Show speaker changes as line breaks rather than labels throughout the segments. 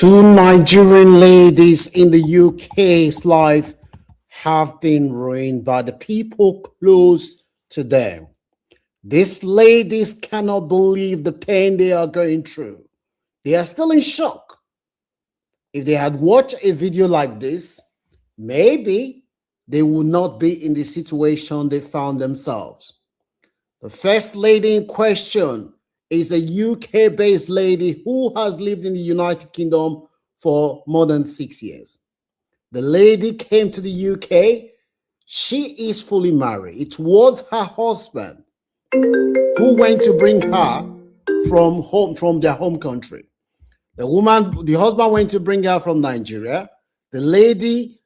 Two Nigerian ladies in the UK's life have been ruined by the people close to them. These ladies cannot believe the pain they are going through. They are still in shock. If they had watched a video like this, maybe they would not be in the situation they found themselves. The first lady in question is a UK-based lady who has lived in the United Kingdom for more than 6 years. The lady came to the UK. She is fully married. It was her husband who went to bring her from their home country. The husband went to bring her from Nigeria. The lady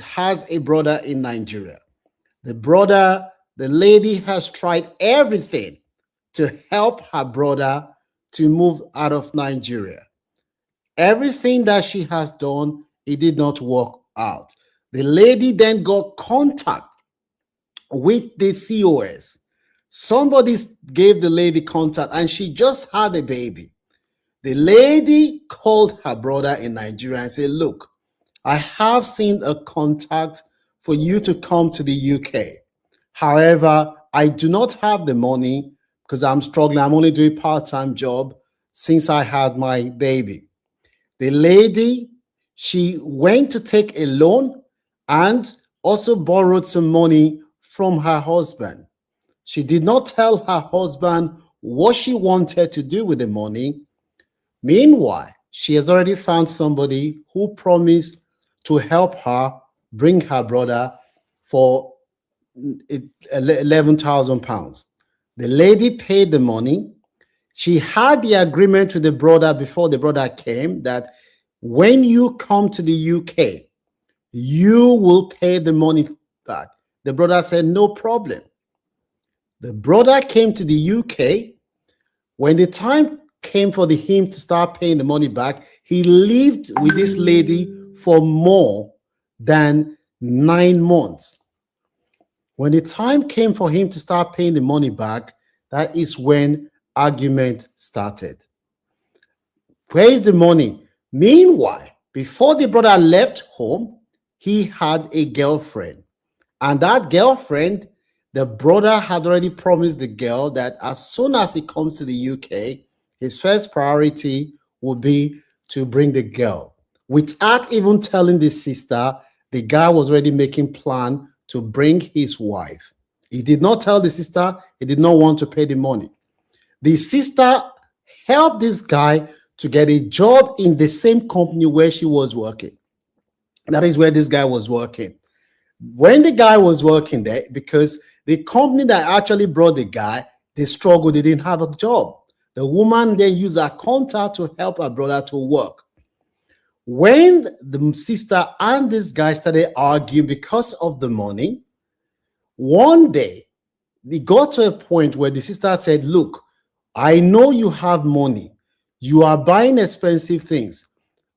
has a brother in Nigeria. The lady has tried everything to help her brother to move out of Nigeria. Everything that she has done, it did not work out. The lady then got contact with the COS. Somebody gave the lady contact and she just had a baby. The lady called her brother in Nigeria and said, look, I have seen a contact for you to come to the UK. However, I do not have the money because I'm struggling. I'm only doing a part-time job since I had my baby. The lady, she went to take a loan and also borrowed some money from her husband. She did not tell her husband what she wanted to do with the money. Meanwhile, she has already found somebody who promised to help her bring her brother for £11,000. The lady paid the money. She had the agreement with the brother before the brother came that when you come to the UK, you will pay the money back. The brother said, no problem. The brother came to the UK. When the time came for him to start paying the money back, he lived with this lady for more than 9 months. When the time came for him to start paying the money back, that is when argument started. Where is the money? Meanwhile, before the brother left home, he had a girlfriend. And that girlfriend, the brother had already promised the girl that as soon as he comes to the UK, his first priority would be to bring the girl. Without even telling the sister, the guy was already making plan to bring his wife. He did not tell the sister. He did not want to pay the money. The sister helped this guy to get a job in the same company where she was working. That is where this guy was working. When the guy was working there, because the company that actually brought the guy, they struggled, they didn't have a job. The woman then used her contact to help her brother to work. When the sister and this guy started arguing because of the money, one day, it got to a point where the sister said, look, I know you have money. You are buying expensive things.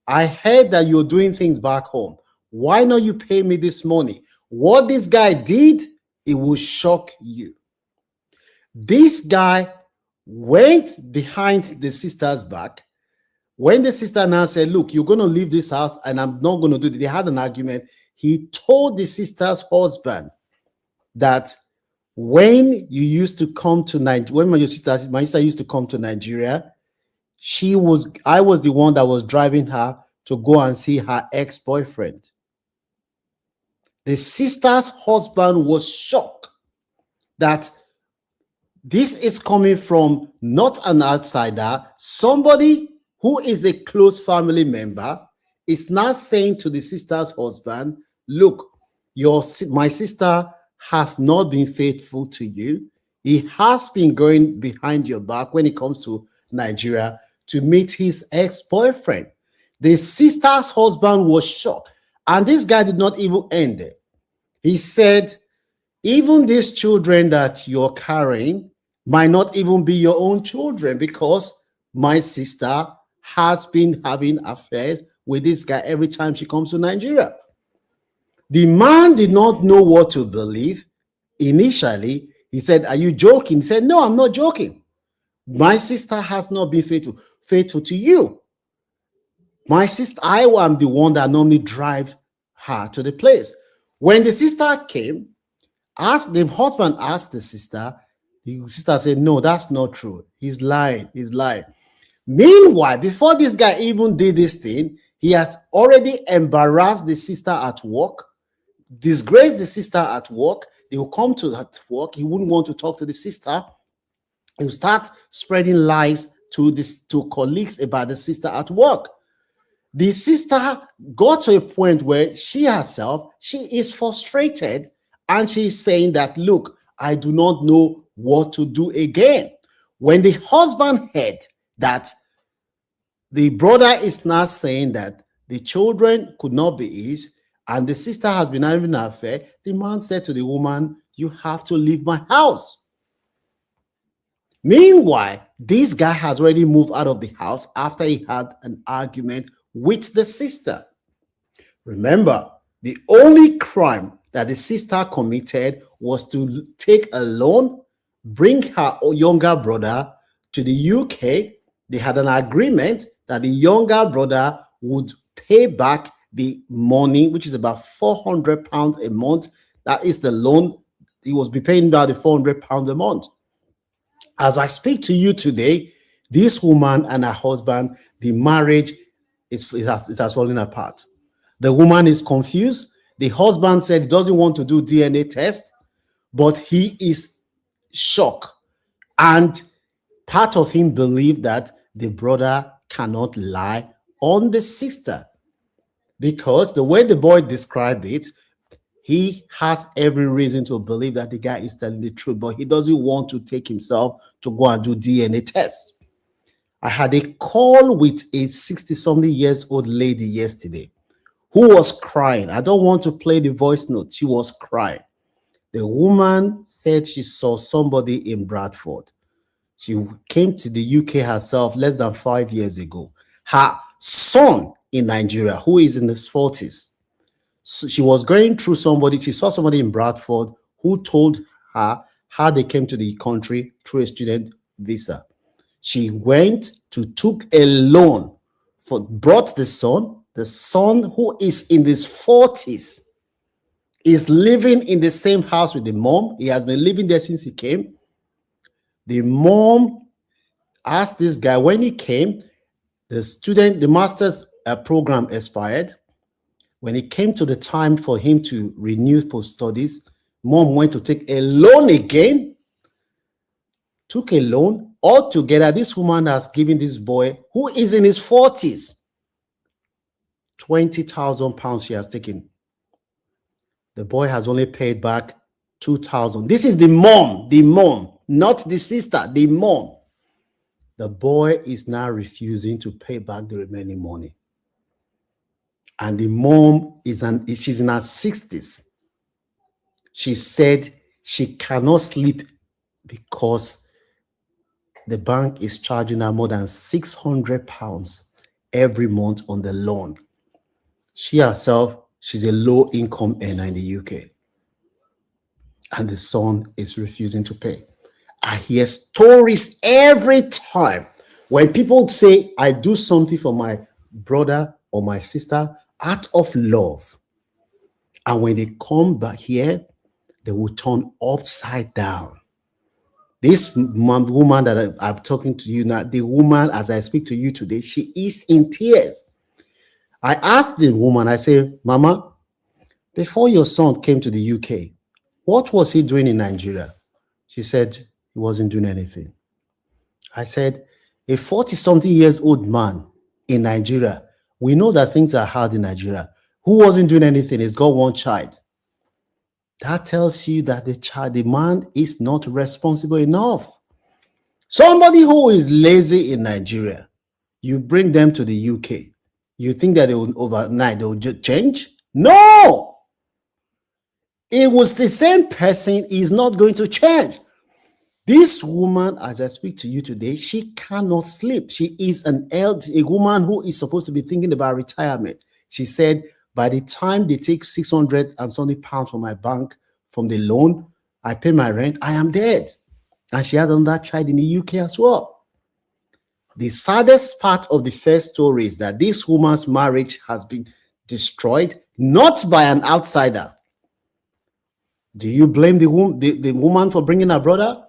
I heard that you're doing things back home. Why not you pay me this money? What this guy did, it will shock you. This guy went behind the sister's back. When the sister now said, look, you're going to leave this house and I'm not going to do it. They had an argument. He told the sister's husband that when you used to come to Nigeria, when my sister used to come to Nigeria, I was the one that was driving her to go and see her ex-boyfriend. The sister's husband was shocked that this is coming from not an outsider, somebody who is a close family member is not saying to the sister's husband, look, my sister has not been faithful to you. He has been going behind your back when it comes to Nigeria to meet his ex-boyfriend. The sister's husband was shocked. And this guy did not even end it. He said, even these children that you're carrying might not even be your own children because my sister has been having affairs with this guy every time she comes to Nigeria. The man did not know what to believe. Initially, he said, are you joking? He said, no, I'm not joking. My sister has not been faithful to you. My sister, I am the one that normally drive her to the place. When the sister came, the husband asked the sister said, no, that's not true. He's lying. He's lying. Meanwhile, before this guy even did this thing, he has already embarrassed the sister at work, disgraced the sister at work. They will come to that work. He wouldn't want to talk to the sister. He will start spreading lies to colleagues about the sister at work. The sister got to a point where she herself, she is frustrated and she's saying that, look, I do not know what to do again. When the husband heard that the brother is now saying that the children could not be his and the sister has been having an affair, the man said to the woman, you have to leave my house. Meanwhile, this guy has already moved out of the house after he had an argument with the sister. Remember, the only crime that the sister committed was to take a loan, bring her younger brother to the UK. They had an agreement that the younger brother would pay back the money, which is about £400 a month. That is the loan. He was be paying about the £400 a month. As I speak to you today, this woman and her husband, the marriage, it has fallen apart. The woman is confused. The husband said he doesn't want to do DNA test, but he is shocked. And part of him believed that the brother cannot lie on the sister, because the way the boy described it, he has every reason to believe that the guy is telling the truth, but he doesn't want to take himself to go and do DNA tests. I had a call with a 60-something years old lady yesterday who was crying. I don't want to play the voice note. She was crying. The woman said she saw somebody in Bradford. She came to the UK herself less than 5 years ago. Her son in Nigeria, who is in his 40s, so she was going through somebody. She saw somebody in Bradford who told her how they came to the country through a student visa. She took a loan brought the son who is in his 40s, is living in the same house with the mom. He has been living there since he came. The mom asked this guy when he came, the master's program expired. When it came to the time for him to renew post-studies, mom went to take a loan again, took a loan. Altogether, this woman has given this boy, who is in his 40s, £20,000 she has taken. The boy has only paid back 2,000. This is the mom, not the sister, the mom. The boy is now refusing to pay back the remaining money. And the mom she's in her 60s. She said she cannot sleep because the bank is charging her more than £600 every month on the loan. She herself, she's a low-income earner in the UK. And the son is refusing to pay. I hear stories every time when people say, I do something for my brother or my sister out of love. And when they come back here, they will turn upside down. This woman that I'm talking to you now, the woman, as I speak to you today, she is in tears. I asked the woman, I say, Mama, before your son came to the UK, what was he doing in Nigeria? She said he wasn't doing anything. I said, a 40-something years old man in Nigeria, we know that things are hard in Nigeria, who wasn't doing anything, he's got one child. That tells you that the man is not responsible enough. Somebody who is lazy in Nigeria, you bring them to the UK. You think that overnight they will just change? No! It was the same person, is not going to change. This woman, as I speak to you today, she cannot sleep. She is a woman who is supposed to be thinking about retirement. She said, by the time they take 600 and something pounds from my bank, from the loan, I pay my rent, I am dead. And she has another child in the UK as well. The saddest part of the first story is that this woman's marriage has been destroyed, not by an outsider. Do you blame the woman for bringing her brother?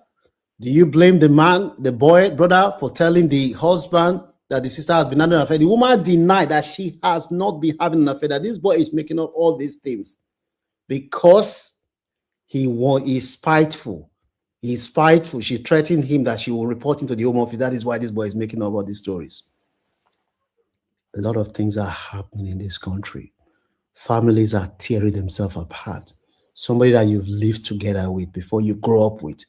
Do you blame the man, the brother, for telling the husband that the sister has been having an affair? The woman denied that she has not been having an affair, that this boy is making up all these things because he's spiteful. He's spiteful. She threatened him that she will report him to the Home Office. That is why this boy is making up all these stories. A lot of things are happening in this country. Families are tearing themselves apart. Somebody that you've lived together with before you grow up with,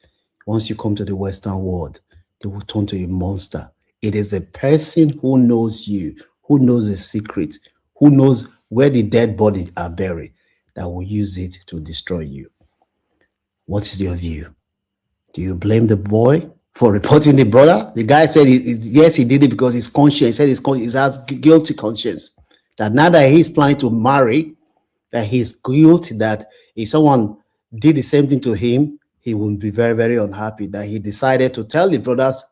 once you come to the Western world, they will turn to a monster. It is the person who knows you, who knows the secret, who knows where the dead bodies are buried, that will use it to destroy you. What is your view? Do you blame the boy for reporting the brother? The guy said, yes, he did it because his conscience, he said he has guilty conscience. That now that he's planning to marry, that he's guilty, that if someone did the same thing to him, he would be very, very unhappy. That he decided to tell the brothers,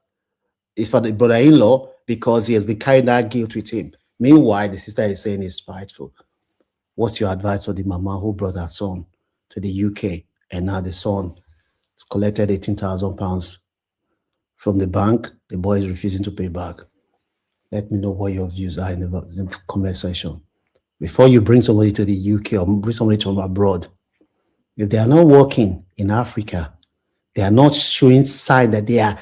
it's for the brother-in-law, because he has been carrying that guilt with him. Meanwhile, the sister is saying he's spiteful. What's your advice for the mama who brought her son to the UK, and now the son has collected £18,000 from the bank? The boy is refusing to pay back. Let me know what your views are in the comment section. Before you bring somebody to the UK or bring somebody from abroad, if they are not working in Africa, they are not showing sign that they are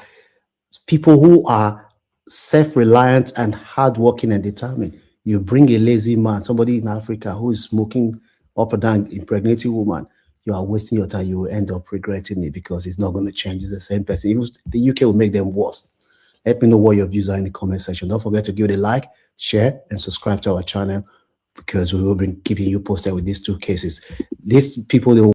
people who are self-reliant and hardworking and determined. You bring a lazy man, somebody in Africa who is smoking up and down, impregnating woman, you are wasting your time. You will end up regretting it because it's not going to change. It's the same person. The UK will make them worse. Let me know what your views are in the comment section. Don't forget to give it a like, share, and subscribe to our channel, because we will be keeping you posted with these two cases. These people, they